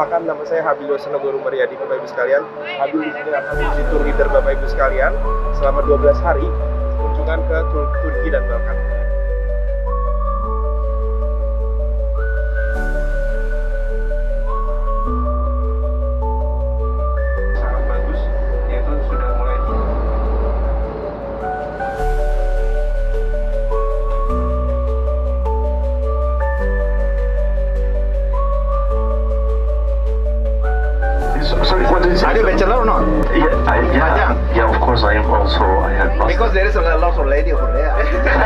Perkenalkan, nama saya Habilio Senogoro Mariadi, Bapak Ibu sekalian. Habil di sini akan menjadi tour leader Bapak Ibu sekalian selama 12 hari kunjungan ke Turki dan Balkan. Sangat bagus, yaitu sudah mulai Sorry, what did you say? Are you bachelor or not? Yeah, of course I am also. I had master. Because there is a lot of lady over there. I guess you're thinking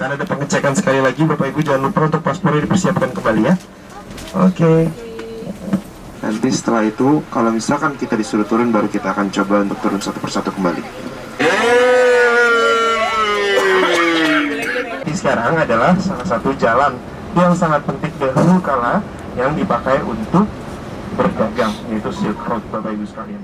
akan ada pengecekan sekali lagi. Bapak Ibu jangan lupa untuk paspornya dipersiapkan kembali ya. Oke. Nanti setelah itu kalau misalkan kita disuruh turun, baru kita akan coba untuk turun satu persatu kembali. Sekarang adalah salah satu jalan yang sangat penting dahulu kala yang dipakai untuk berdagang, yaitu Silk Road, Bapak Ibu sekalian.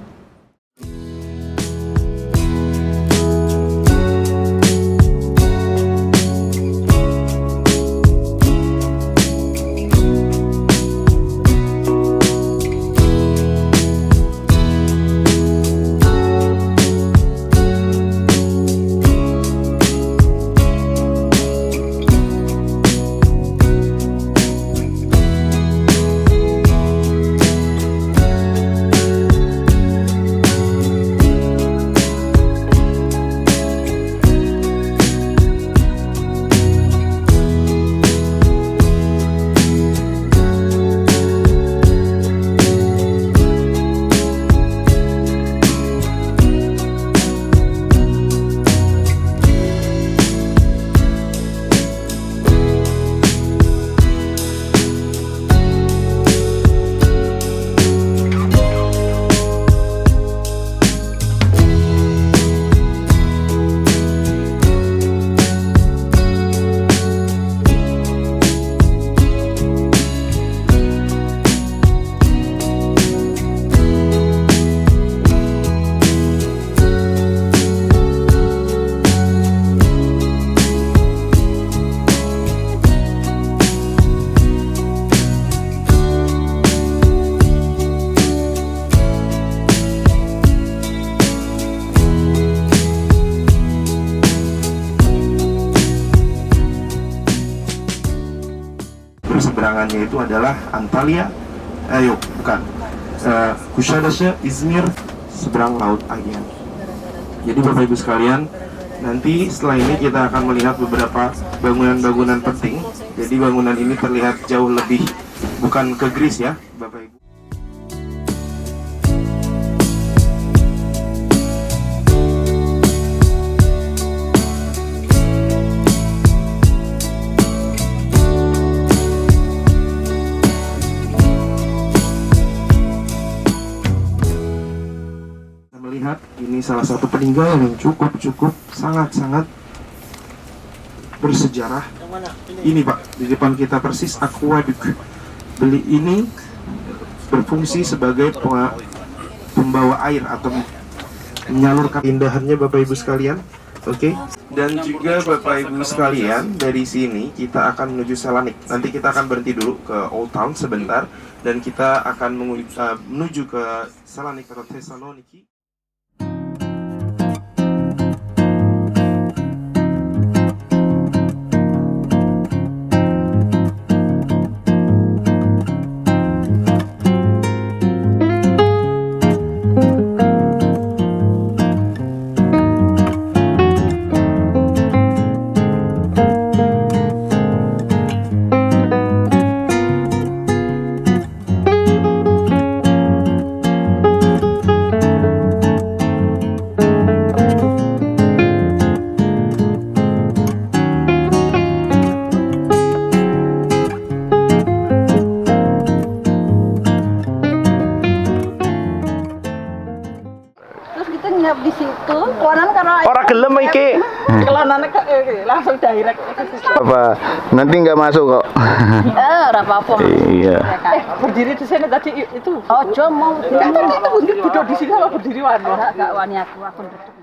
Seberangannya itu adalah Antalya, Kuşadası, Izmir, seberang laut Aegean. Jadi Bapak Ibu sekalian, nanti setelah ini kita akan melihat beberapa bangunan-bangunan penting. Jadi bangunan ini terlihat jauh lebih bukan ke Greece ya, Bapak Ibu. Melihat ini salah satu peninggalan yang cukup sangat bersejarah. Ini Pak, di depan kita persis aqueduct. Beli ini berfungsi sebagai pembawa air atau menyalurkan indahannya Bapak Ibu sekalian. Oke. Dan juga Bapak Ibu sekalian, dari sini kita akan menuju Selanik. Nanti kita akan berhenti dulu ke Old Town sebentar dan kita akan menuju ke Selanik atau Thessaloniki. Di situ, konan karena Ora gelem iki. kelonannya langsung direct. Apa? Nanti nggak masuk kok. Ora apa-apa. Iya. Berdiri di sini tadi itu. Ojo mau. Itu duduk di sini sama berdiri wani. Enggak wani aku duduk.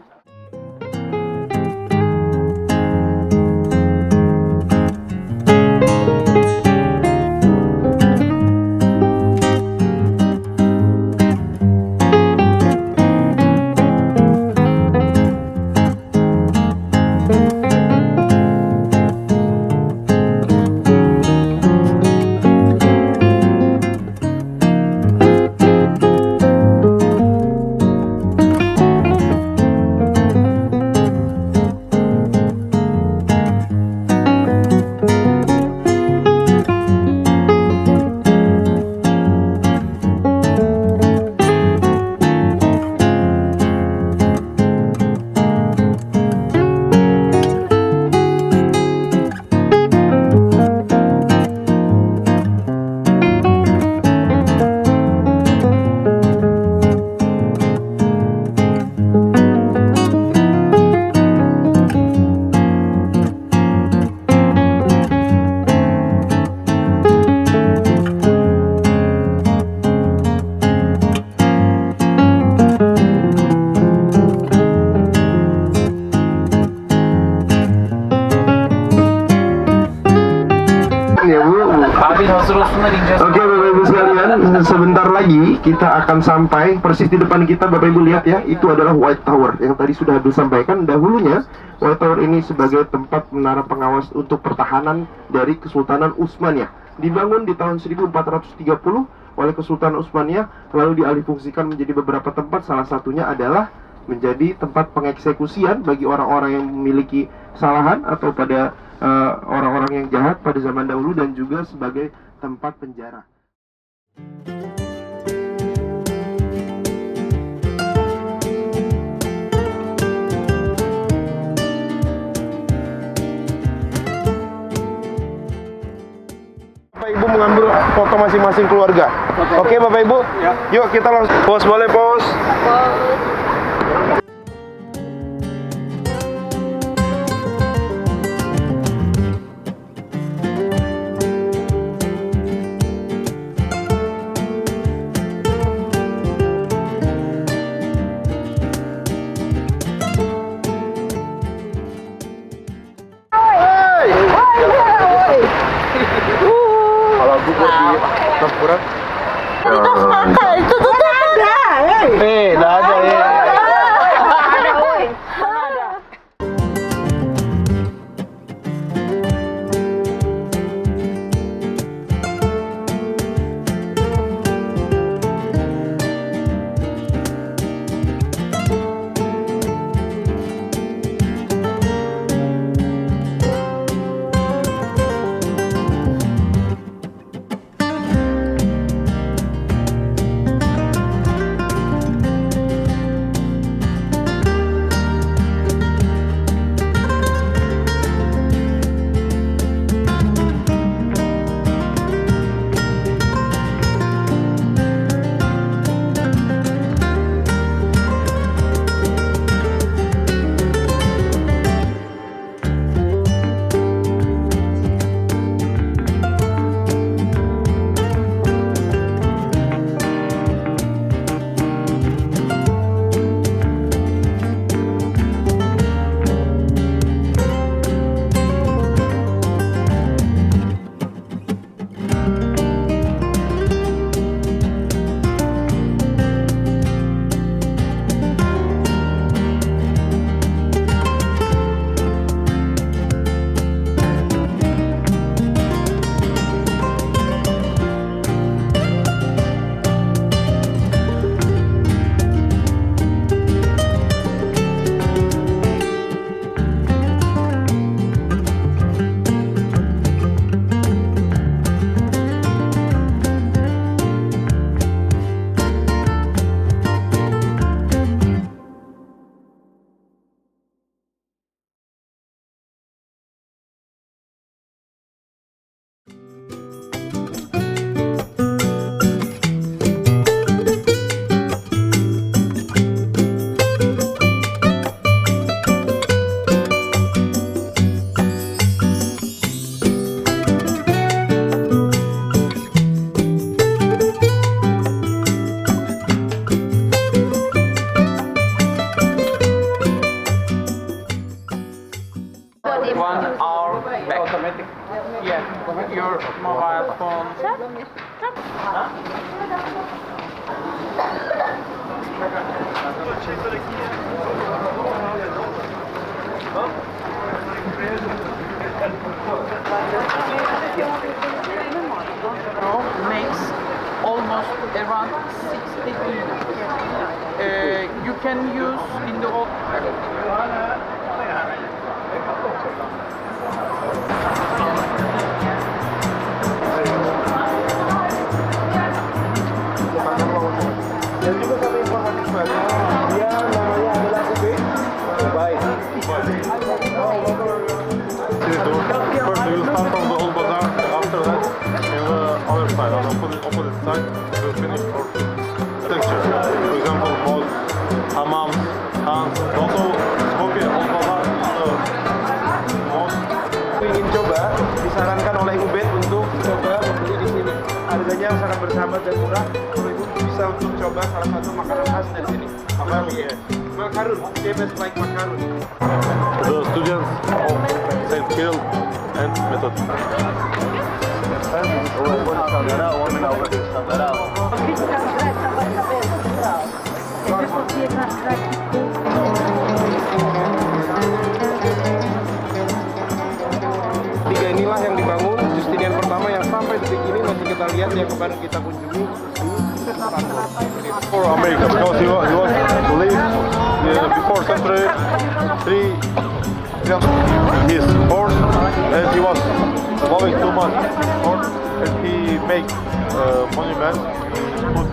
videosunu ineceğiz. Oke Bapak Ibu sekalian, sebentar lagi kita akan sampai persis di depan kita. Bapak Ibu lihat ya, itu adalah White Tower yang tadi sudah Abdul sampaikan. Dahulunya White Tower ini sebagai tempat menara pengawas untuk pertahanan dari Kesultanan Utsmaniyah. Dibangun di tahun 1430 oleh Kesultanan Utsmaniyah, lalu dialihfungsikan menjadi beberapa tempat. Salah satunya adalah menjadi tempat pengeksekusian bagi orang-orang yang memiliki kesalahan atau pada orang-orang yang jahat pada zaman dahulu, dan juga sebagai tempat penjara. Bapak Ibu mengambil foto masing-masing keluarga. Oke Bapak Ibu, yuk kita langsung pose, boleh pose. Kalau gue di Kampura, itu tuh ada. dah ada ya. Your mobile phone. Makes almost around 60 minutes. You can use in the old. Dan juga satu informasi sebenarnya, dia namanya adalah Ubay. Baik. First we will start from the old bazaar, after that in the other side, on the opposite side, we will finish our structure. For example, mosque, hammam, khans, also smoking old bazaar, mosque. Ingin coba, disarankan oleh Ubed untuk coba membeli di sini. Harganya sangat bersahabat dan murah. Kalau Ibu bisa untuk coba salah satu makanan khas dari sini. Apa ya? Makarun, famous like makarun. The students of St. Kirill and Method. Tiga inilah yang dibangun Justinian pertama yang sampai detik ini masih kita lihat yang kemarin kita kunjungi For America, because he was believed before century 3 his horse and he was loving too much horse and he make monument put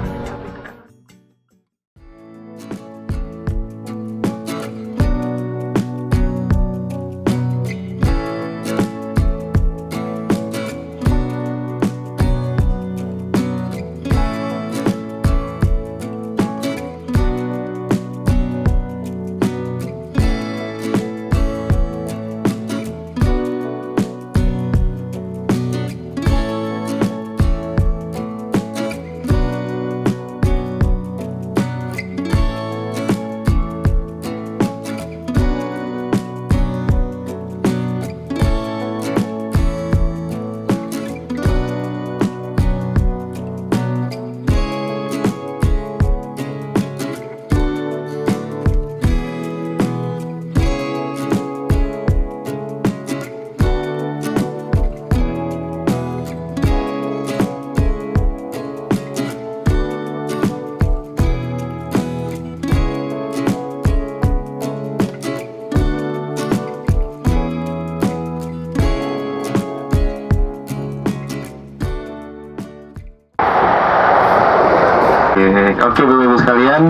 Oke, Bapak Ibu sekalian,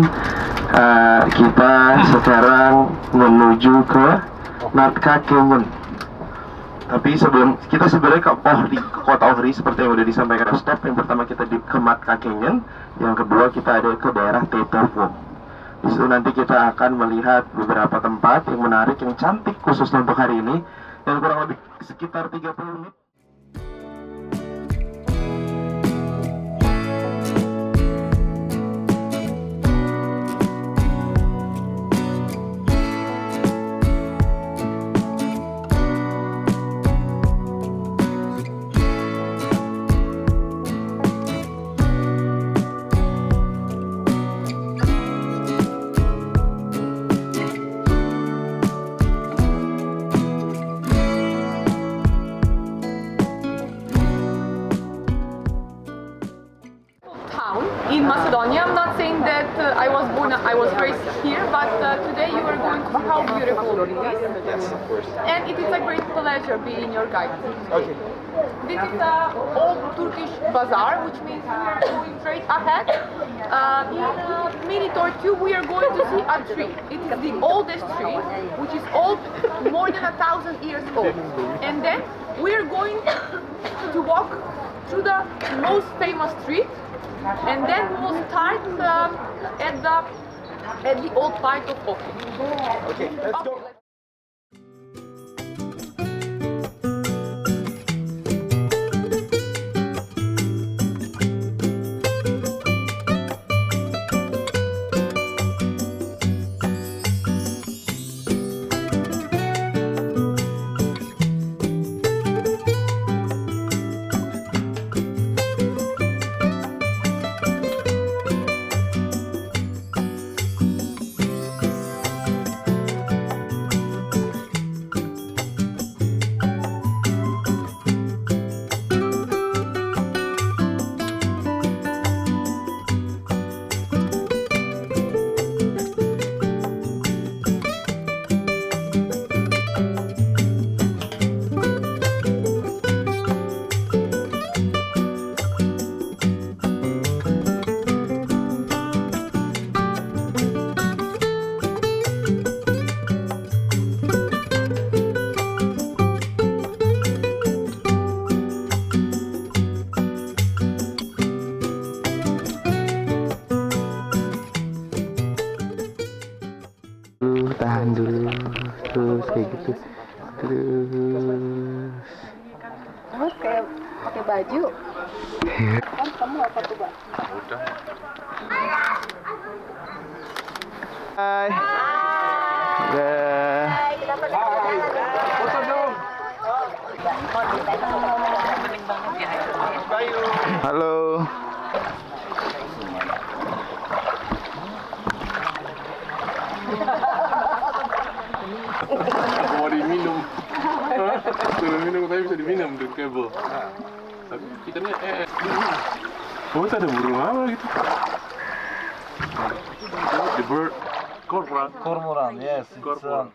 kita sekarang menuju ke Natka Kemun. Tapi sebelum kita sebenarnya ke Kota Ohri seperti yang sudah disampaikan stop. Yang pertama kita di ke Natka Kemun, yang kedua kita ada ke daerah Tetovo. Di situ nanti kita akan melihat beberapa tempat yang menarik, yang cantik khususnya untuk hari ini, dan kurang lebih sekitar 30 menit. In Macedonia, I'm not saying that I was raised here, but today you are going to see how beautiful it is. Yes, of course. And it is a great pleasure being your guide. Okay. This is the old Turkish bazaar, which means we are going straight ahead. In a minute or two, we are going to see a tree. It is the oldest tree, which is old, more than 1,000 years old. And then we are going to walk through the most famous street. And then we will start at the old part of Ohri. Okay, let's go. Tahan dulu, terus kayak gitu, terus Kamu kayak pakai baju. Kan kamu apa tuh, Mbak? hai, dah. Foto dong. Halo. Aku mau diminum. Suruh minum tapi bisa diminum drinkable. Tapi ikannya oh, ada burung apa gitu? The bird cormorant. Cormorant, yes. Cormorant.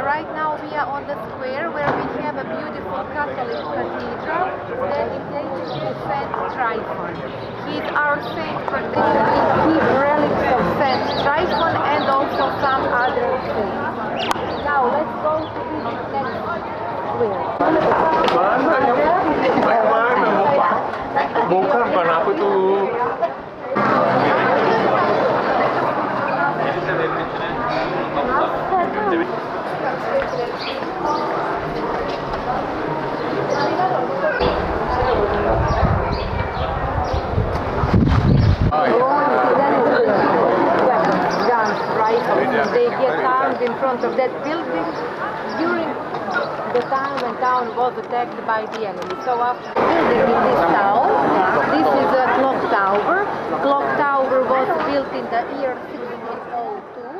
Right now we are on the square where we have a beautiful Catholic cathedral dedicated to Saint Tryphon. He's our saint protector. We keep relics of Saint Tryphon and also some other saints. Now let's go to visit next square. Bukan apa tuh? They get armed in front of that building during the time when town was attacked by the enemy. So after building in this town, this is a clock tower. Clock tower was built in the year 1602.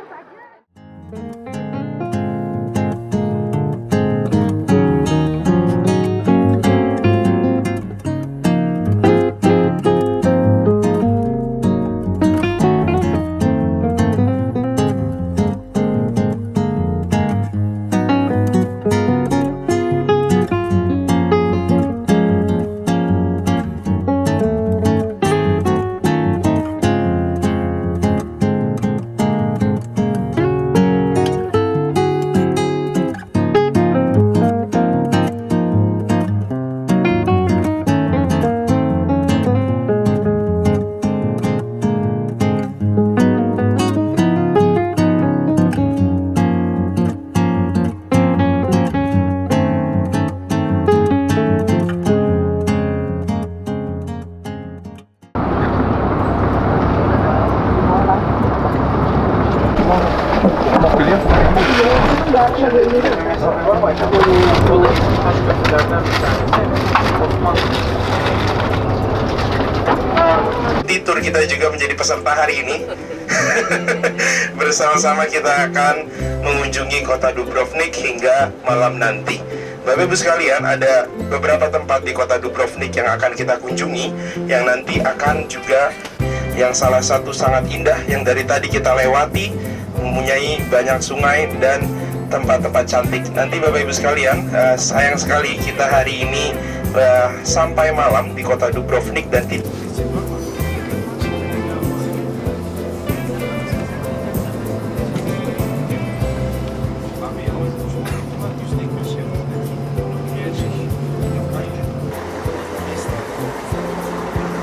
menjadi peserta hari ini. Bersama-sama kita akan mengunjungi kota Dubrovnik hingga malam nanti. Bapak Ibu sekalian, ada beberapa tempat di kota Dubrovnik yang akan kita kunjungi, yang nanti akan juga yang salah satu sangat indah yang dari tadi kita lewati, mempunyai banyak sungai dan tempat-tempat cantik. Nanti Bapak Ibu sekalian, sayang sekali kita hari ini sampai malam di kota Dubrovnik dan tidak.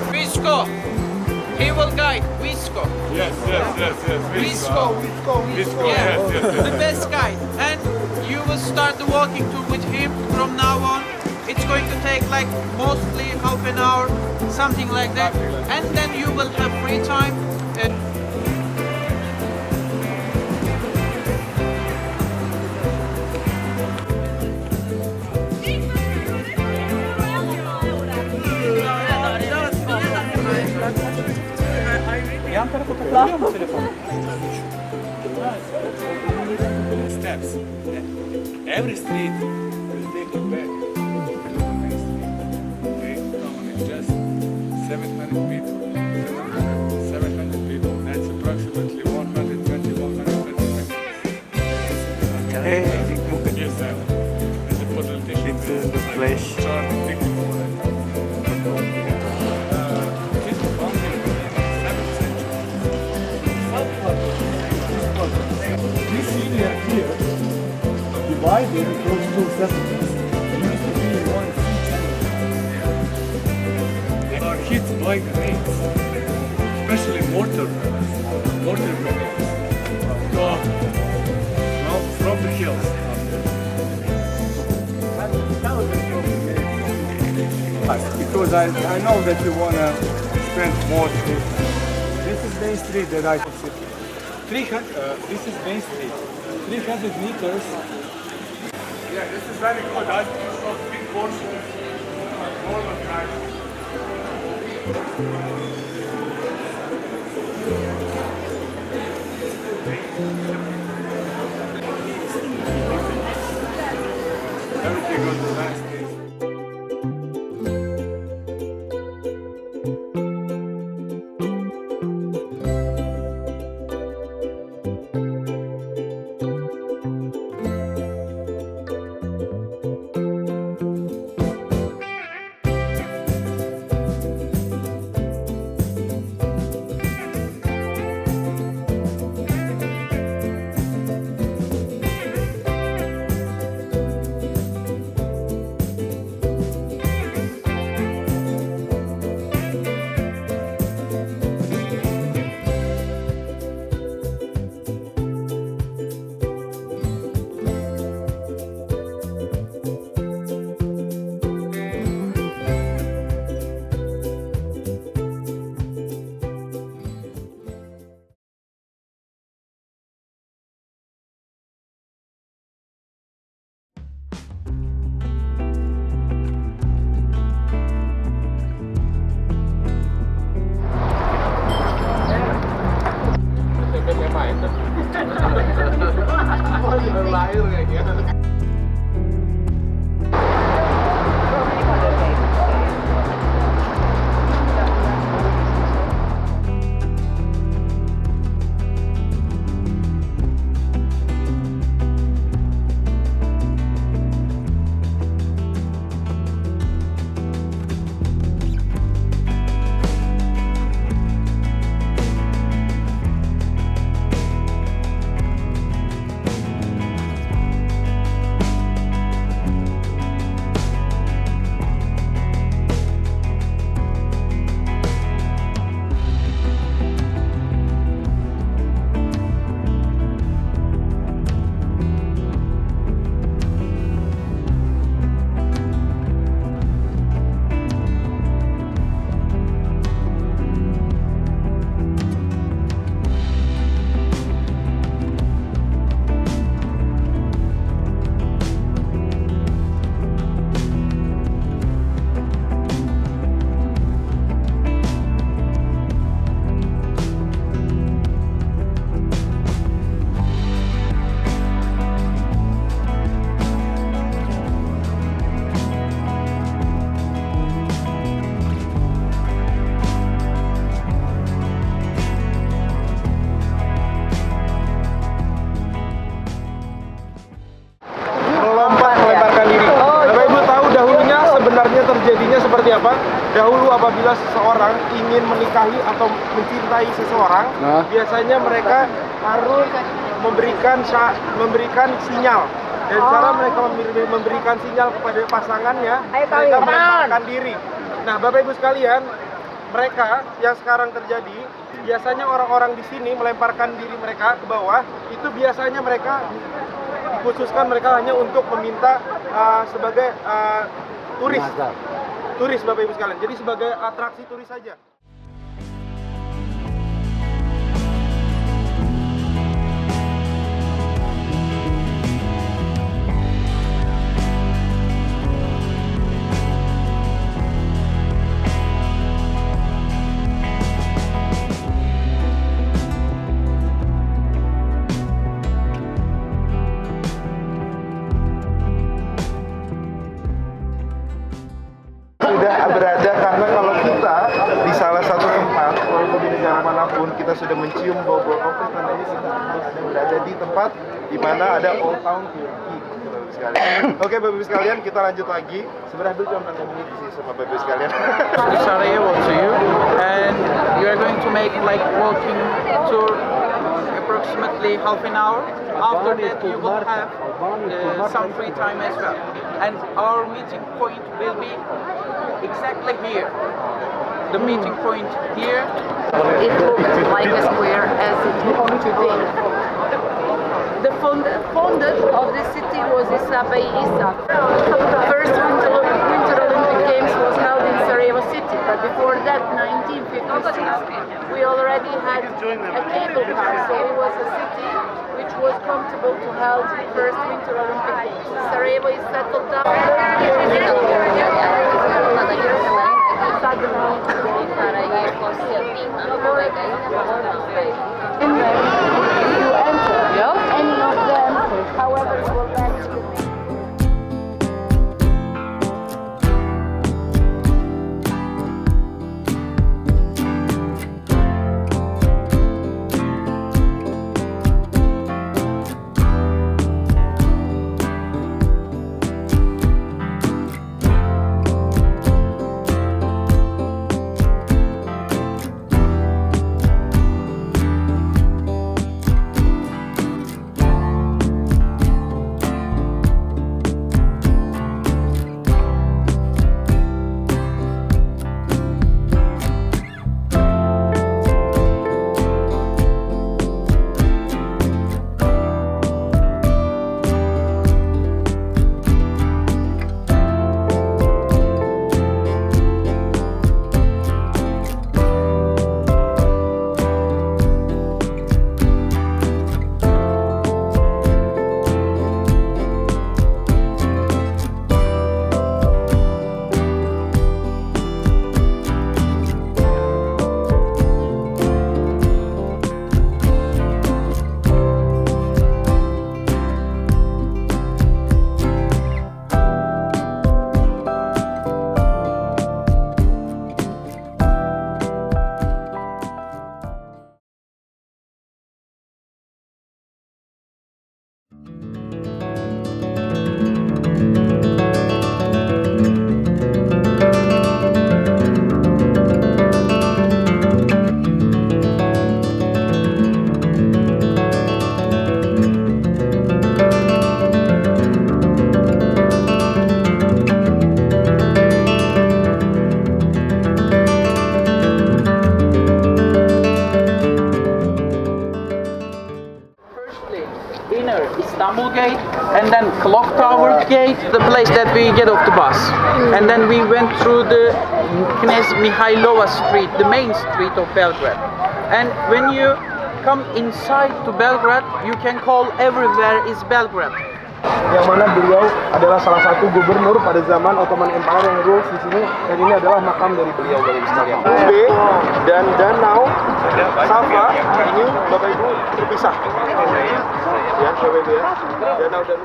Visco, he will guide Visco. Yes. Visco, yeah, the best guide. And you will start the walking tour with him from now on. It's going to take like mostly half an hour, something like that. And then you will have free time. Steps. Every street will take you back. Okay, it's just 700 people. 700 people. That's approximately 120, 130 meters. Yes, sir. As a politician, The flash. start thinking for it. This was founded in the 7th century. This area here, divided those two settlements, used to be one sea channel. They are hit by grenades, especially mortar grenades. So, now from the hills. Because I know that you want to spend more time. This is Main Street that I sit. 300, this is Main Street. 300 meters. Yeah, this is very good. I think of big portions, normal kind. Everything on the last day. Dahulu apabila seseorang ingin menikahi atau mencintai seseorang, biasanya mereka harus memberikan sinyal. Dan cara mereka memberikan sinyal kepada pasangannya, mereka melemparkan diri. Nah, Bapak Ibu sekalian, mereka yang sekarang terjadi, biasanya orang-orang di sini melemparkan diri mereka ke bawah. Itu biasanya mereka dikhususkan mereka hanya untuk meminta sebagai turis Bapak Ibu sekalian. Jadi sebagai atraksi turis saja. Sudah berada karena kalau kita di salah satu tempat, walaupun di negara manapun, kita sudah mencium bau-bau kopi, tandanya kita sedang berada di tempat di mana ada Old Town Turkey. Oke, Bapak Ibu sekalian, kita lanjut lagi. Sebenarnya dulu cuma ngomongin sih sama Bapak Ibu sekalian. To Sarajevo to you, and you are going to make like walking tour approximately half an hour. After that, you will have some free time as well. And our meeting point will be exactly here. The meeting point here. It looked like a square as it looked today. The founder of the city was Isa Bey Isa. First Winter Olympic Games was held in Sarajevo city, but before that, 1956, we already had a cable car, so it was a city which was comfortable to hold the first Winter Olympic Games. Sarajevo is settled down. Any of them, however, will back to the Istanbul Gate, and then Clock Tower Gate, the place that we get off the bus. And then we went through the Knez Mihailova Street, the main street of Belgrade. And when you come inside to Belgrade, you can call everywhere is Belgrade. Yang mana beliau adalah salah satu gubernur pada zaman Ottoman Empire yang rules di sini, dan ini adalah makam dari beliau, Bapak Ibu sekalian. B dan Danau Sava ini Bapak Ibu terpisah. Ya, Bapak Ibu ya. Danau dan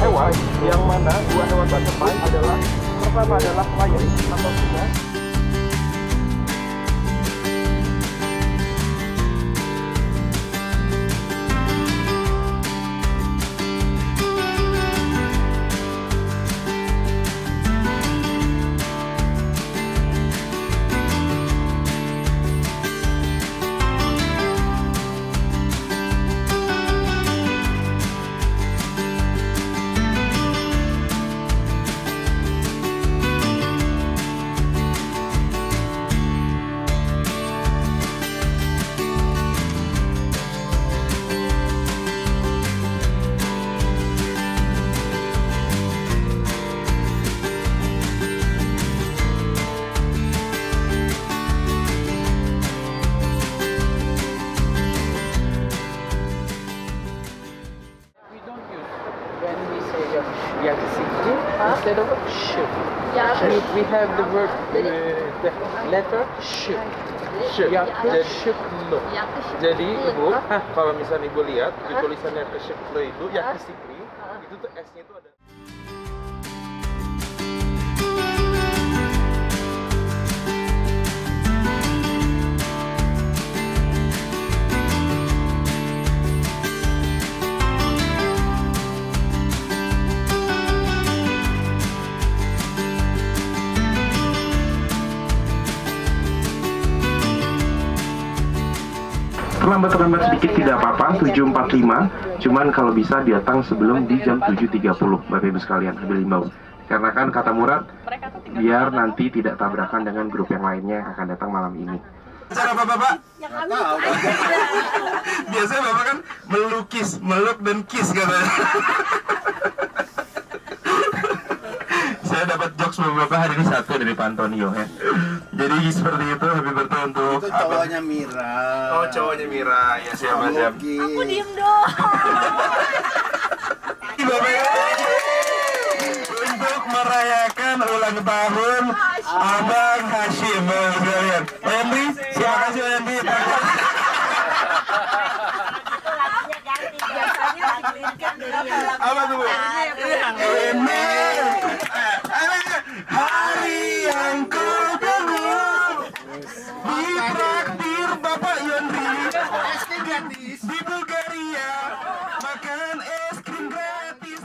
hewan yang mana dua hewan butterfly adalah pertama adalah lion atau singa. Instead of should. We have the word, the letter should. Jadi ibu, kalau misalnya ibu lihat di tulisannya kesyukle itu, yakisikri, itu tuh S-nya itu ada. Terlambat sedikit tidak apa-apa, 7.45. Cuman kalau bisa datang sebelum di jam 7.30, Bapak Ibu sekalian, sambil himbau. Karena kan kata Murad, biar nanti tidak tabrakan dengan grup yang lainnya yang akan datang malam ini. Cara Bapak? Biasanya Bapak kan melukis, meluk dan kiss katanya. Saya dapat jokes beberapa hari ini satu dari Pak Antonio ya. Jadi seperti itu, happy birthday untuk itu cowoknya Mira. Oh, cowoknya Mira. Ya, siapa? Aku diem dong. Untuk merayakan ulang tahun Abang Hashim. Sekalian. Pak Yandri, terima kasih Pak Yandri. Apa tuh Bu? Ini hari yang kau tunggu. Ditraktir Bapak Yandri. Es krim gratis di Bulgaria. Makan es krim gratis.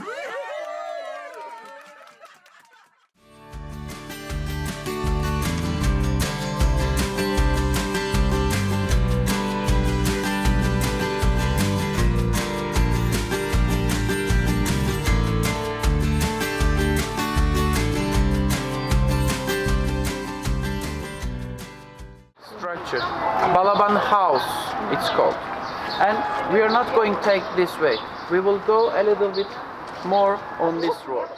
Structure. Balaban House, it's called. And we are not going to take this way. We will go a little bit more on this road.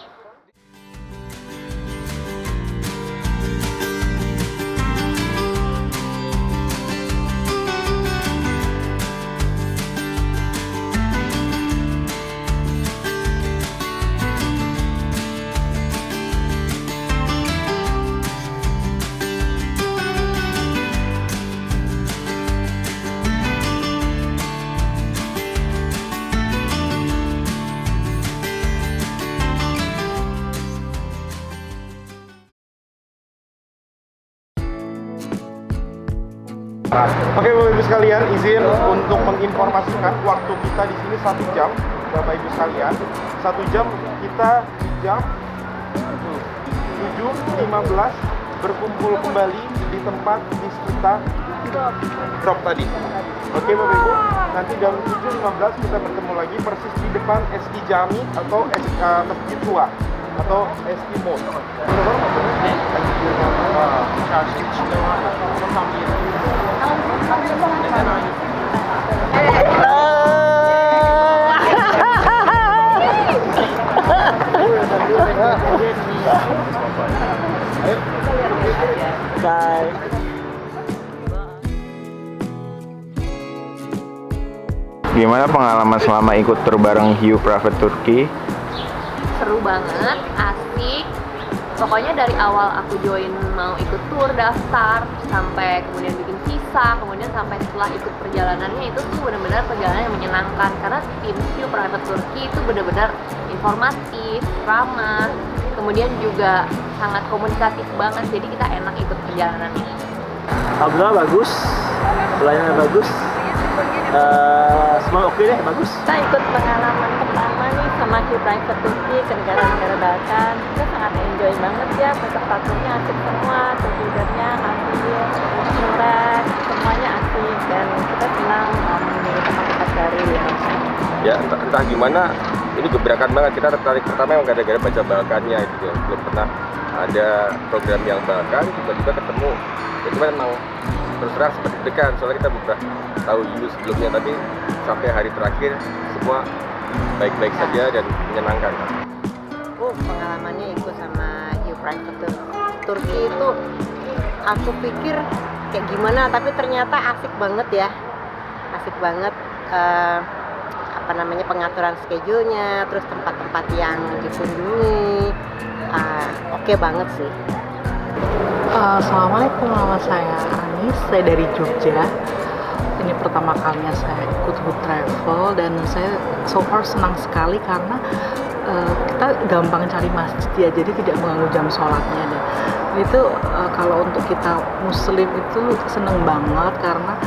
Oke Bapak Ibu sekalian, izin untuk menginformasikan waktu kita di sini 1 jam, Bapak Ibu sekalian. 1 jam kita di jam 7.15 berkumpul kembali di tempat di sekitar drop tadi. Oke Bapak Ibu, nanti jam 7.15 kita bertemu lagi persis di depan SI Jami atau Masjid Tua atau SI Mall. Bye. Gimana pengalaman selama ikut tur bareng Hiu Private Turki? Seru banget, asik, Pokoknya dari awal aku join mau ikut tour, daftar, sampai kemudian bikin visa, kemudian sampai setelah ikut perjalanannya itu tuh benar-benar perjalanan yang menyenangkan. Karena tim View Private Turkey itu benar-benar informatif, ramah, kemudian juga sangat komunikatif banget. Jadi kita enak ikut perjalanan ini. Alhamdulillah bagus, pelayanannya bagus. Semua oke deh, bagus. Kita ikut pengalaman pertama nih sama View Private Turkey ke negara-negara Balkan. Kita sangat enjoy banget ya, peserta turnya asik semua, tour leadernya asik, murah, semuanya asik, dan kita senang memilih tempat-tempat baru di Indonesia. Ya entah gimana, ini gebrakan banget. Kita tertarik pertama emang gara-gara baca Balkannya gitu ya. Belum pernah ada program yang Balkan, tiba-tiba ketemu. Ya cuma emang terus terang sempat deg-degan, soalnya kita pernah tahu You sebelumnya, tapi sampai hari terakhir semua baik-baik saja dan menyenangkan. Pengalamannya ikut sama View Private Turkey itu aku pikir kayak gimana, tapi ternyata asik banget ya, asik banget. Pengaturan schedule-nya, terus tempat-tempat yang dikunjungi, oke banget sih. Assalamualaikum, nama saya Anis, saya dari Jogja. Ini pertama kalinya saya ikut Hood Travel dan saya so far senang sekali karena kita gampang cari masjid ya, jadi tidak mengganggu jam sholatnya deh. Itu kalau untuk kita muslim itu seneng banget karena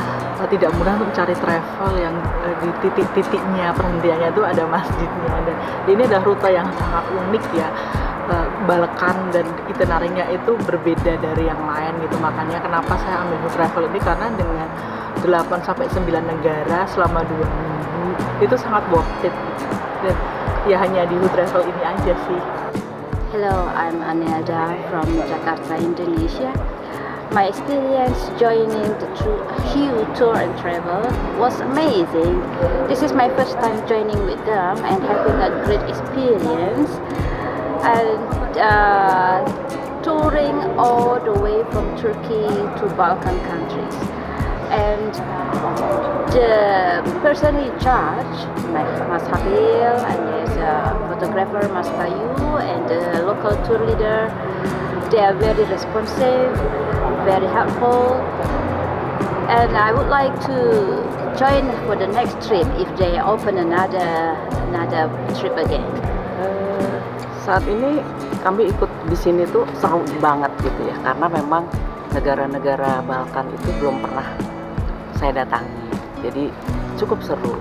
tidak mudah untuk cari travel yang di titik-titiknya perhentiannya itu ada masjidnya, dan ini adalah rute yang sangat unik ya. Balkan dan itinerarinya itu berbeda dari yang lain gitu, makanya kenapa saya ambil Hood Travel ini, karena dengan 8-9 negara selama 2 minggu itu sangat worth it, dan ya hanya di Hood Travel ini aja sih. Hello, I'm Aniada from Jakarta, Indonesia. My experience joining the View Tour and Travel was amazing. This is my first time joining with them and having a great experience. And touring all the way from Turkey to Balkan countries. And the person in charge, Mas Habil, and there's a photographer, Mas Bayu, and the local tour leader, they are very responsive, very helpful. And I would like to join for the next trip if they open another trip again. Saat ini kami ikut di sini tuh seru banget gitu ya, karena memang negara-negara Balkan itu belum pernah saya datangi, jadi cukup seru.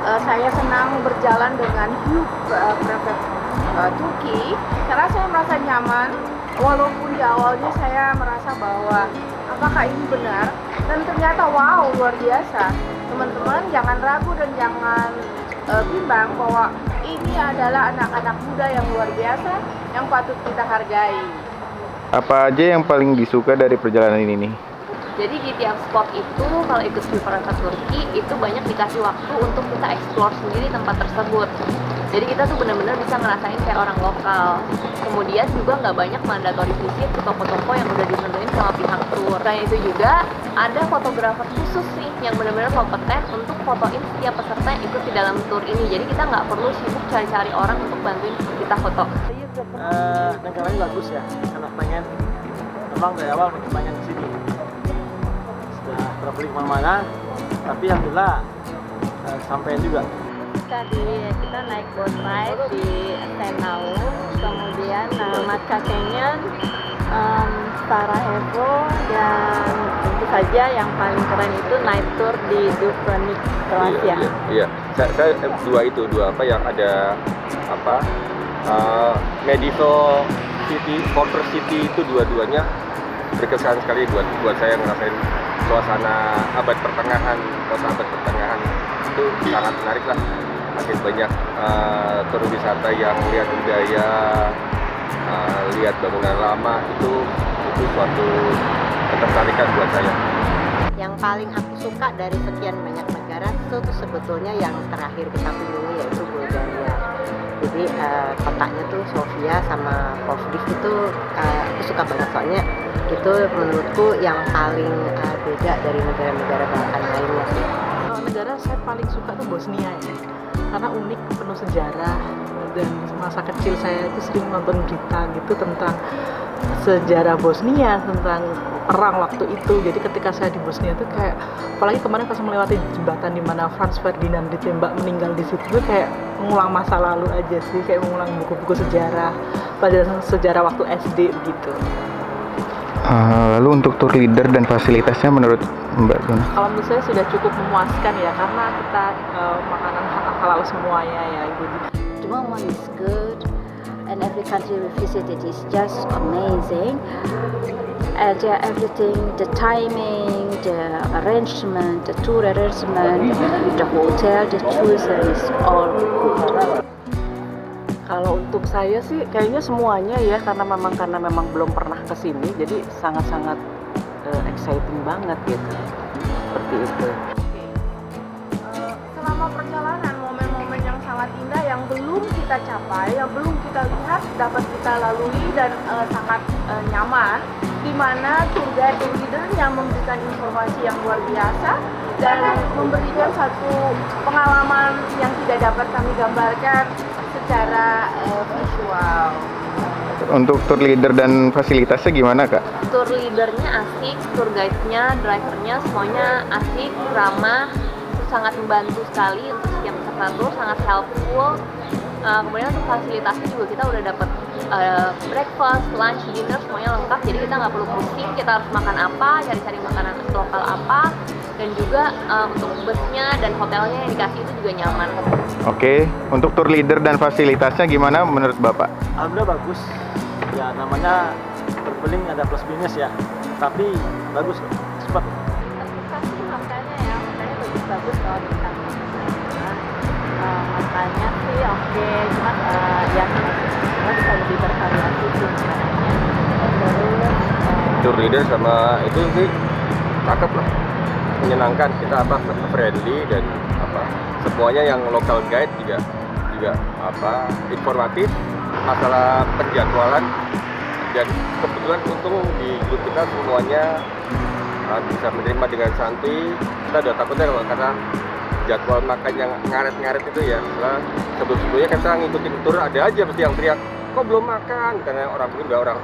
Saya senang berjalan dengan View Private Turkey karena saya merasa nyaman, walaupun di awalnya saya merasa bahwa apakah ini benar, dan ternyata wow, luar biasa. Teman-teman jangan ragu dan jangan bimbang bahwa ini adalah anak-anak muda yang luar biasa yang patut kita hargai. Apa aja yang paling disuka dari perjalanan ini nih? Jadi di tiap spot itu kalau ikut View Private Turkey itu banyak dikasih waktu untuk kita explore sendiri tempat tersebut. Jadi kita tuh benar-benar bisa ngerasain kayak orang lokal. Kemudian juga nggak banyak mandatory visit ke toko-toko yang udah ditentuin sama pihak tour. Dan itu juga ada fotografer khusus nih yang benar-benar kompeten untuk fotoin setiap peserta yang ikut di dalam tour ini. Jadi kita nggak perlu sibuk cari-cari orang untuk bantuin kita foto. Negaranya bagus ya, anak pengen. Memang dari awal pengen di sini. Sudah traveling kemana-mana, tapi alhamdulillah sampai juga. Kita naik boat ride di Senaun, kemudian Matka Canyon, Sarajevo, dan tentu saja yang paling keren itu night tour di Dubrovnik, Kroasia. Iya. Saya dua apa yang ada apa medieval city, fortress city itu dua-duanya berkesan sekali buat saya ngerasain suasana abad pertengahan, kota abad pertengahan itu sangat menarik lah. Makin banyak tur wisata yang lihat budaya, lihat bangunan lama, itu suatu ketertarikan buat saya. Yang paling aku suka dari sekian banyak negara itu tuh sebetulnya yang terakhir kita kunjungi, yaitu Bulgaria. Jadi kotanya tuh Sofia sama Plovdiv itu aku suka banget, soalnya itu menurutku yang paling beda dari negara-negara Balkan lainnya sih. Negara saya paling suka tuh Bosnia ya, karena unik penuh sejarah, dan masa kecil saya itu sering nonton berita gitu tentang sejarah Bosnia, tentang perang waktu itu. Jadi ketika saya di Bosnia tuh kayak, apalagi kemarin pas melewati jembatan di mana Franz Ferdinand ditembak meninggal di situ tuh kayak mengulang masa lalu aja sih, kayak mengulang buku-buku sejarah pada sejarah waktu SD begitu. Lalu untuk tour leader dan fasilitasnya menurut Mbak Dona? Kalau menurut saya sudah cukup memuaskan ya, karena kita makanan halal semuanya ya. Myanmar is good, and every country we visited is just amazing. And everything, the timing, the arrangement, the tour arrangement, the hotel, the tourism is all good. Kalau untuk saya sih kayaknya semuanya ya, karena memang belum pernah ke sini, jadi sangat-sangat exciting banget gitu. Seperti itu. Selama perjalanan, momen-momen yang sangat indah yang belum kita capai, yang belum kita lihat, dapat kita lalui dan sangat nyaman, di mana tour guide leader yang memberikan informasi yang luar biasa dan memberikan satu pengalaman yang tidak dapat kami gambarkan secara visual. Untuk tour leader dan fasilitasnya gimana, Kak? Tour leadernya asik, tour guide-nya, drivernya semuanya asik, ramah, sangat membantu sekali untuk setiap peserta tour, sangat helpful. Kemudian untuk fasilitasnya juga kita udah dapat breakfast, lunch, dinner semuanya lengkap, jadi kita nggak perlu pusing kita harus makan apa, cari-cari makanan lokal apa, dan juga untuk busnya dan hotelnya yang dikasih itu juga nyaman. Oke, untuk tour leader dan fasilitasnya gimana menurut Bapak? Alhamdulillah bagus. Ya namanya traveling ada plus minus ya, tapi bagus kok. Cepat. Makannya bagus-bagus kalau di sana. Makannya sih oke, cuma ya semua bisa lebih bervariasi sih makanannya. Terus Tour leader sama itu sih cakep lah, menyenangkan, kita friendly dan semuanya yang local guide juga informatif. Masalah penjadwalan dan kebetulan untung di grup kita semuanya bisa menerima dengan santai. Kita udah takutnya kalau karena jadwal makan yang ngaret-ngaret itu ya, sebelumnya kita ngikutin tur ada aja pasti yang teriak kok belum makan, karena orang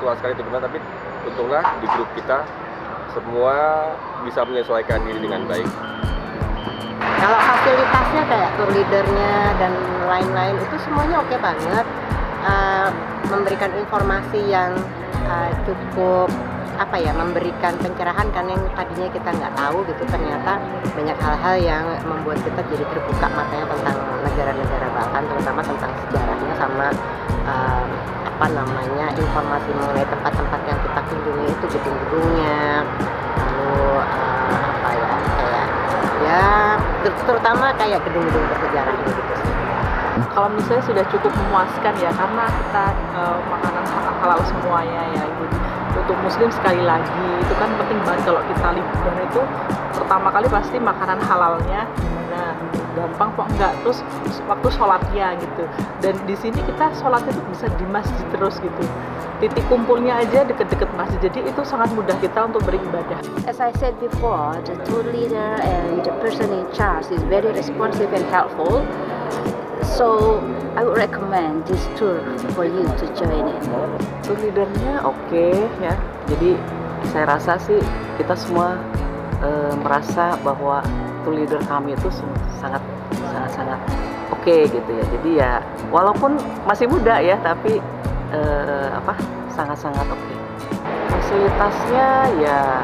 tua sekali itu benar. Tapi untunglah di grup kita semua bisa menyesuaikan diri dengan baik. Kalau fasilitasnya kayak tour leadernya dan lain-lain itu semuanya oke banget. Memberikan informasi yang cukup memberikan pencerahan, karena yang tadinya kita nggak tahu gitu, ternyata banyak hal-hal yang membuat kita jadi terbuka matanya tentang negara-negara Balkan, terutama tentang sejarahnya sama informasi mengenai tempat-tempat yang kita kunjungi itu, gedung-gedungnya, lalu terutama kayak gedung-gedung bersejarah gitu. Kalau menurut saya sudah cukup memuaskan ya, karena kita makanan halal semuanya ya. Untuk muslim sekali lagi itu kan penting banget kalau kita liburan itu pertama kali pasti makanan halalnya gimana, gampang kok enggak, terus waktu sholatnya gitu. Dan di sini kita sholatnya tuh bisa di masjid terus gitu, titik kumpulnya aja deket-deket masjid, jadi itu sangat mudah kita untuk beribadah. As I said before, the tour leader and the person in charge is very responsive and helpful. So I would recommend this tour for you to join in. Tour leadernya oke ya, jadi saya rasa sih kita semua merasa bahwa tour leader kami itu sangat oke gitu ya. Jadi ya walaupun masih muda ya, tapi sangat oke. Fasilitasnya ya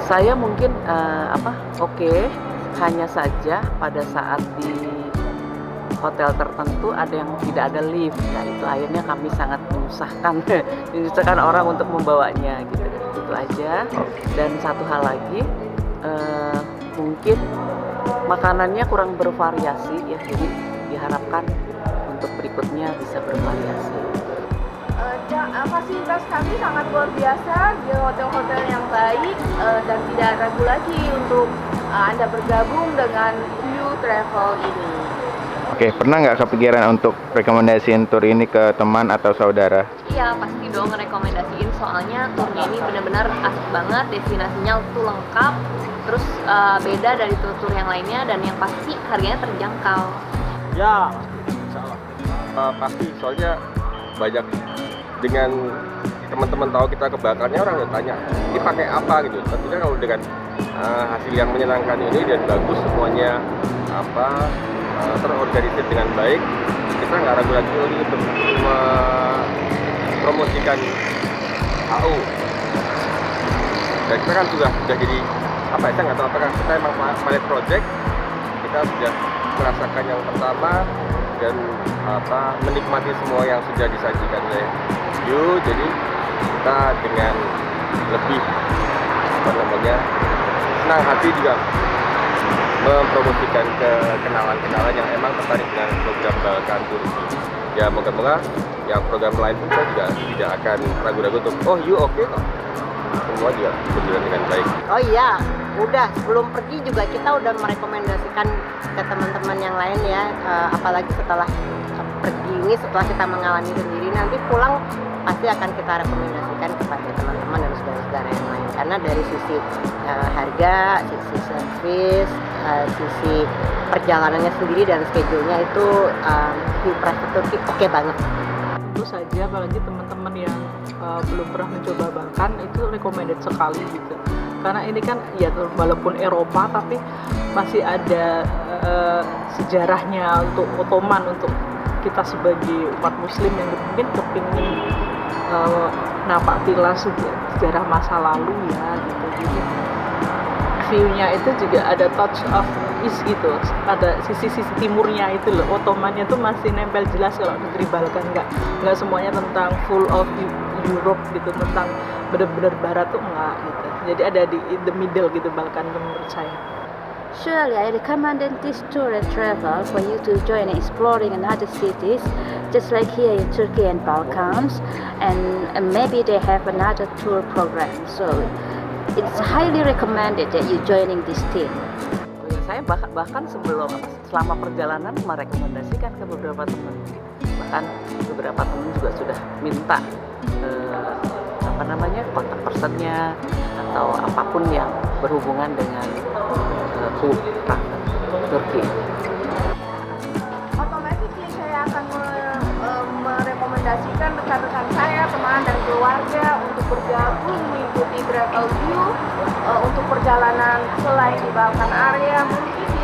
saya mungkin oke, hanya saja pada saat di hotel tertentu ada yang tidak ada lift, ya itu akhirnya kami sangat menyusahkan orang untuk membawanya gitu. Itu aja. Dan satu hal lagi, mungkin makanannya kurang bervariasi ya, jadi diharapkan untuk berikutnya bisa bervariasi. Fasilitas kami sangat luar biasa, di hotel-hotel yang baik, dan tidak ragu lagi untuk Anda bergabung dengan View Travel ini. Oke, pernah nggak kepikiran untuk rekomendasiin tur ini ke teman atau saudara? Iya, pasti dong rekomendasiin, soalnya turnya ini benar-benar asik banget, destinasinya tuh lengkap, terus beda dari tur-tur yang lainnya, dan yang pasti harganya terjangkau. Ya, pasti, soalnya banyak dengan teman-teman tahu kita kebakarnya, orang udah tanya ini pakai apa gitu. Tentunya kalau dengan hasil yang menyenangkan ini dan bagus semuanya terorganisir dengan baik, kita nggak ragu lagi untuk mempromosikan HU. Dan kita kan sudah jadi saya nggak tahu apakah kita emang pilot project, kita sudah merasakan yang pertama dan menikmati semua yang sudah disajikan oleh You. Jadi kita dengan lebih senang hati juga mempromosikan ke kenalan-kenalan yang emang tertarik dengan program Balkan Turki. Ya moga-moga yang program lain pun saya juga tidak akan ragu-ragu untuk You oke kok. Semua juga berjalan dengan baik. Oh iya, udah sebelum pergi juga kita udah merekomendasikan ke teman-teman yang lain ya, apalagi setelah pergi ini, setelah kita mengalami sendiri, nanti pulang pasti akan kita rekomendasikan kepada teman-teman dan saudara-saudara yang lain, karena dari sisi harga, sisi servis, sisi perjalanannya sendiri dan schedule-nya itu You Private Turki oke banget. Tentu saja apalagi teman-teman yang belum pernah mencoba Balkan itu recommended sekali gitu, karena ini kan ya walaupun Eropa tapi masih ada sejarahnya untuk Ottoman, untuk kita sebagai umat muslim yang mungkin kepingin napaktilas sejarah masa lalu ya gitu. Jadi view-nya itu juga ada touch of East gitu, ada sisi-sisi timurnya itu loh. Ottomannya tuh masih nempel jelas kalau negeri Balkan, nggak semuanya tentang full of Europe gitu, tentang benar-benar barat tuh enggak gitu. Jadi ada di the middle gitu Balkan menurut saya. Surely, I recommend this tour and travel for you to join exploring another cities, just like here in Turkey and Balkans, and maybe they have another tour program. So, it's highly recommended that you joining this team. Saya bahkan selama perjalanan merekomendasikan ke beberapa teman, bahkan beberapa teman juga sudah minta kontak personnya atau apapun yang berhubungan dengan Turki. Otomatis saya akan merekomendasikan rekan-rekan saya, teman dan keluarga untuk bergabung mengikuti Travel You untuk perjalanan selain di Balkan area, mungkin di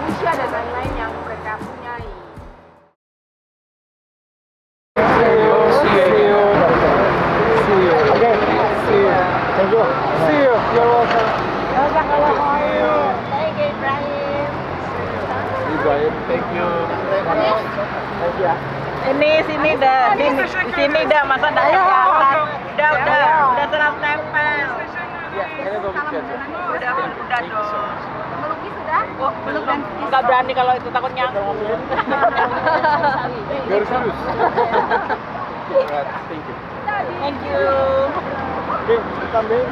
Rusia dan lain-lain yang mereka punyai. See you. You're welcome. Ibrahim, thank you. Ini sini dah, sini dah masa dah kelihatan. Udah senang tempel. Udah dong. Melukis sudah? Oh, belum. Enggak berani kalau itu takut nyangkut. Very serious. Thank you. Thank you. Okay, come in.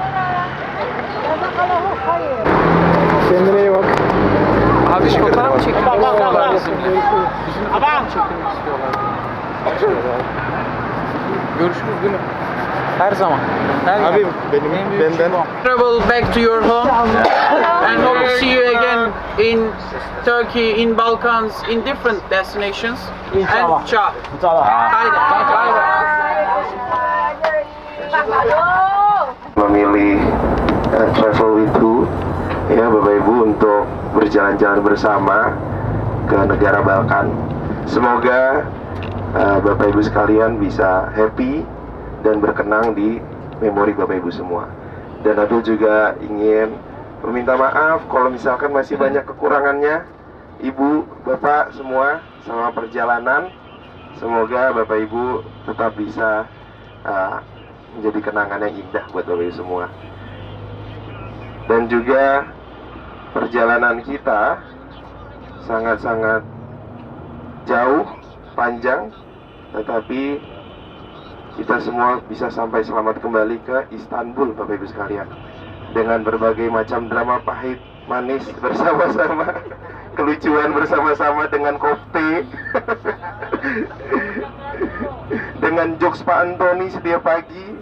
Kendine iyi bak. Abi fotoğraf mı çekilmek istiyorlar bizimle? Abang. Çekilmek istiyorlar. Görüşürüz gülüm. Her zaman. Abim benden. Travel back to your home and hope to see you again in Turkey, in Balkans, in different destinations. İnşallah. And ciao. İnşallah. Haydi. Bye bye. Memilih travel with you ya Bapak Ibu untuk berjalan-jalan bersama ke negara Balkan. Semoga Bapak Ibu sekalian bisa happy dan berkenang di memori Bapak Ibu semua. Dan Abil juga ingin meminta maaf kalau misalkan masih banyak kekurangannya. Ibu, Bapak semua selama perjalanan, semoga Bapak Ibu tetap bisa menjadi kenangan yang indah buat Bapak Ibu semua. Dan juga perjalanan kita sangat-sangat jauh, panjang, tetapi kita semua bisa sampai selamat kembali ke Istanbul Bapak Ibu sekalian, dengan berbagai macam drama pahit manis bersama-sama, kelucuan bersama-sama dengan kopi dengan jokes Pak Antoni setiap pagi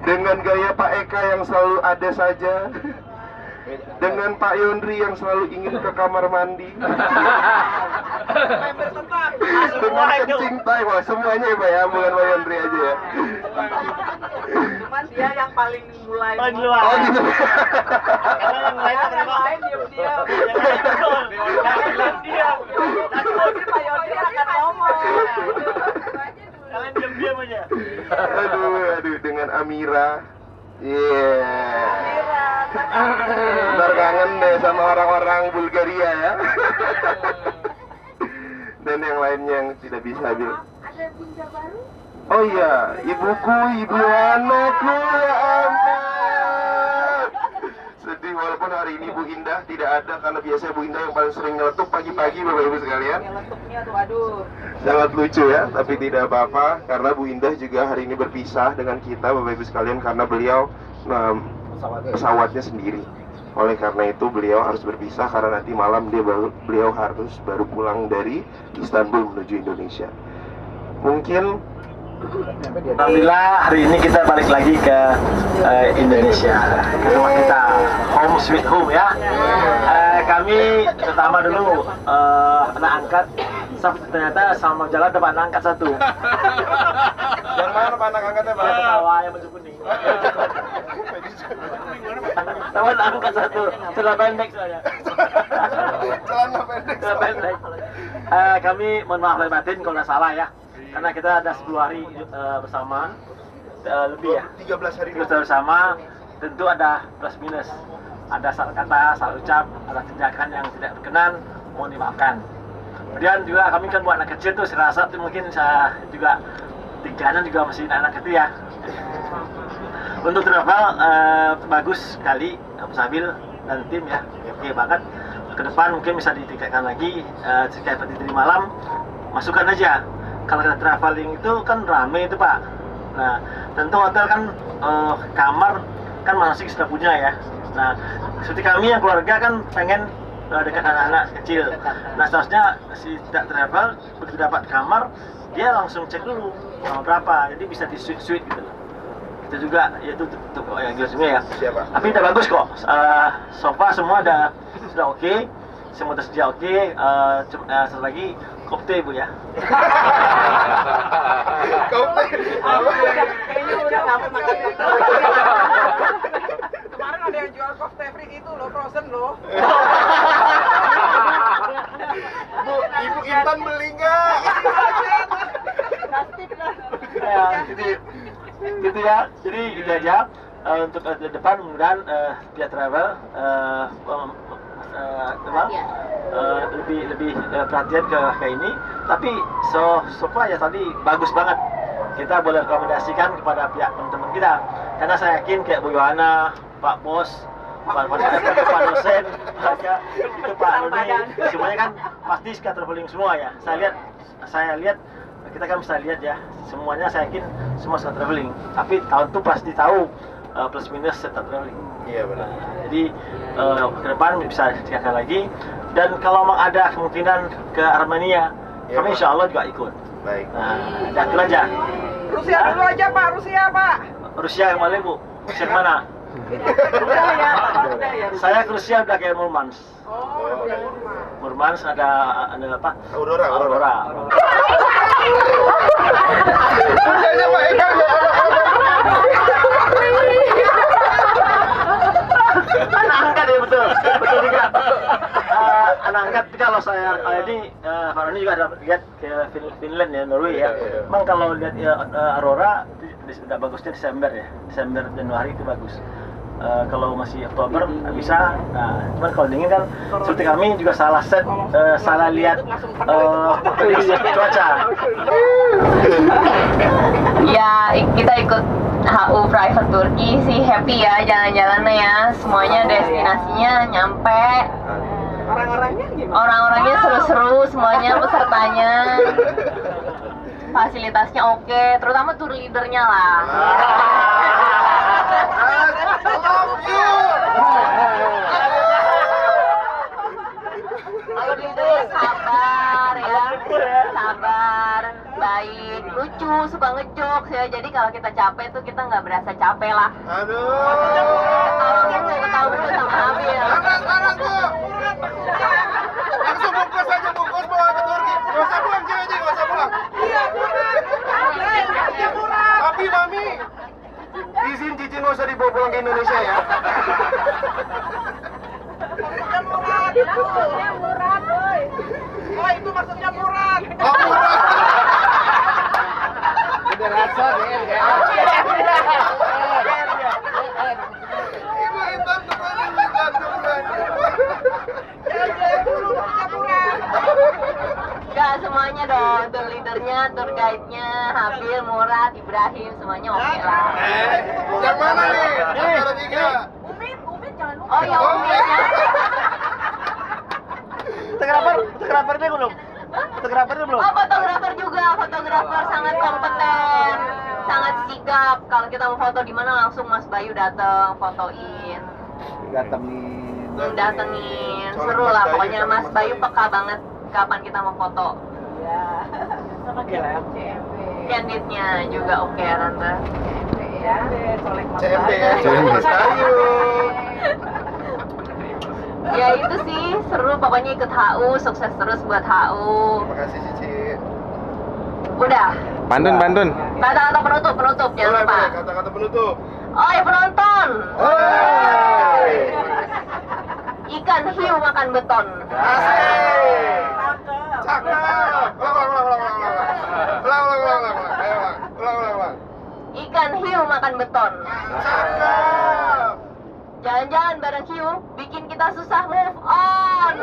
dengan gaya Pak Eka yang selalu ada saja, dengan Pak Yondri yang selalu ingin ke kamar mandi. Dengan kencing tai, wah semuanya ya Pak ya, bukan Pak Yondri aja ya. Cuman dia yang paling mulai. Oh gitu. Karena yang lain diam-diam. Kalian diam. Nanti Pak Yondri akan ngomong. Kalian diam-diam aja. Aduh, dengan Amira. Ntar kangen deh sama orang-orang Bulgaria ya. Dan yang lainnya yang tidak bisa bil. Ada bunda baru? Oh iya, ibuku, ibu anakku, ya ampun. Sedih walaupun hari ini Bu Indah tidak ada, karena biasanya Bu Indah yang paling sering nyeletuk pagi-pagi Bapak Ibu sekalian. Nyeletuknya tuh aduh. Sangat lucu ya, tapi tidak apa-apa karena Bu Indah juga hari ini berpisah dengan kita Bapak Ibu sekalian karena beliau pesawatnya sendiri. Oleh karena itu beliau harus berpisah karena nanti malam beliau harus baru pulang dari Istanbul menuju Indonesia. Mungkin Alhamdulillah hari ini kita balik lagi ke Indonesia, ke rumah kita, home sweet home ya. Kami pertama dulu anak angkat, ternyata sama jalan ada anak angkat satu. Yang mana Pak anak angkatnya Pak? Ketawa yang baju kuning. Teman angkat satu, celana pendek soalnya. Celana pendek. Celana pendek. Kami mohon maaf lahir batin kalau nggak salah ya. Karena kita ada 10 hari bersama, lebih ya. 13 hari bersama, tentu ada plus minus. Ada salah kata, salah ucap, ada tindakan yang tidak berkenan, mohon dimaafkan. Kemudian juga kami kan buat anak kecil tuh, saya rasa tuh mungkin saya juga tingkahnya juga masih anak kecil ya. Untuk travel bagus sekali Abu Sabil dan tim ya, oke banget. Ke depan mungkin bisa ditingkatkan lagi, jika di malam masukkan aja. Kalau kita traveling itu kan rame itu Pak. Nah tentu hotel kan kamar kan masing sudah punya ya. Nah seperti kami yang keluarga kan pengen dekat anak-anak kecil. Nah seharusnya si tidak travel begitu dapat kamar dia langsung cek dulu sama berapa, jadi bisa di suite gitu. Itu juga yaitu untuk yang jelas semua ya. Siapa? Tapi udah bagus kok. Sofa semua sudah oke. Semua tersedia oke. Satu lagi kopte Bu ya. Kopte. Kayaknya udah nggak makan. Kemarin ada yang jual kopte free itu loh, frozen loh. Bu, Ibu Intan beli nggak? Ya, gitu ya. Jadi gitu aja. Untuk ke depan mudah-mudahan pihak travel lebih perhatian ke ini. Tapi so far ya tadi bagus banget. Kita boleh rekomendasikan kepada pihak teman-teman kita. Karena saya yakin kayak Bu Yohana, Pak Bos, Pak dosen, itu Pak Nuni, semuanya kan pasti suka traveling semua ya. Saya lihat kita kan bisa lihat ya, semuanya saya yakin semua suka traveling. Tapi tahun itu pasti tahu plus minus tetap traveling. Iya benar. Jadi ke depan bisa ditingkatkan lagi. Dan kalau memang ada kemungkinan ke Armenia, kami insya Allah juga ikut. Baik. Nah, itu aja. Rusia dulu aja Pak, Rusia Pak. Rusia yang mana Bu? Rusia mana? Saya ke Rusia udah kayak Murmansk. Murmansk ada apa? Aurora. Bundanya Pak Eka anak angkat ya betul juga. Anak angkat kalau saya ini Pak Roni juga ada lihat ke Finland ya, Norway ya. Memang kalau lihat Aurora itu sudah bagusnya Desember Januari itu bagus. Kalau masih Oktober bisa. Nah, cuman kalau dingin kan seperti kami juga salah lihat cuaca. Ya, kita ikut HU Private Turki sih, happy ya jalan-jalannya ya. Semuanya destinasinya nyampe. Orang-orangnya gimana? Orang-orangnya seru-seru, semuanya pesertanya. Fasilitasnya oke, terutama tour leadernya lah. Sabar, baik, lucu, suka ngejokes ya. Jadi kalau kita capek tuh kita nggak berasa capek lah. Aduh. Kalau kita ketawa sama Abil. pulang ke Indonesia ya. Maksudnya murah, boy. Oh, itu maksudnya murah. Oh, murah. Udah rasa ya. Ibu Intan kemarin Intan. Enggak semuanya dong, tour leadernya, tour guide-nya, Habil, Murad, Ibrahim, semuanya oke lah. Yang mana nih? Antara tiga. Umit jangan lupa. Oh ya Umitnya. Fotografernya belum? Fotografernya belum? Oh fotografer juga, fotografer sangat kompeten, sangat sigap. Kalau kita mau foto di mana langsung Mas Bayu datang fotoin. Datengin, seru lah. Pokoknya Mas Bayu peka banget kapan kita mau foto. Iya. Oke lah ya. Candidnya juga oke Tante. CMD ya. Mas Bayu. Ya itu sih seru, pokoknya ikut HU, sukses terus buat HU. Terima kasih Cici. Udah. Pantun. Kata-kata penutup jangan lupa. Kata-kata penutup. Oh ya penonton. Ikan hiu makan beton. Asik. Cakep. Ulang. Ikan hiu makan beton. Cakep. Jalan-jalan bareng hiu bikin kita susah move on.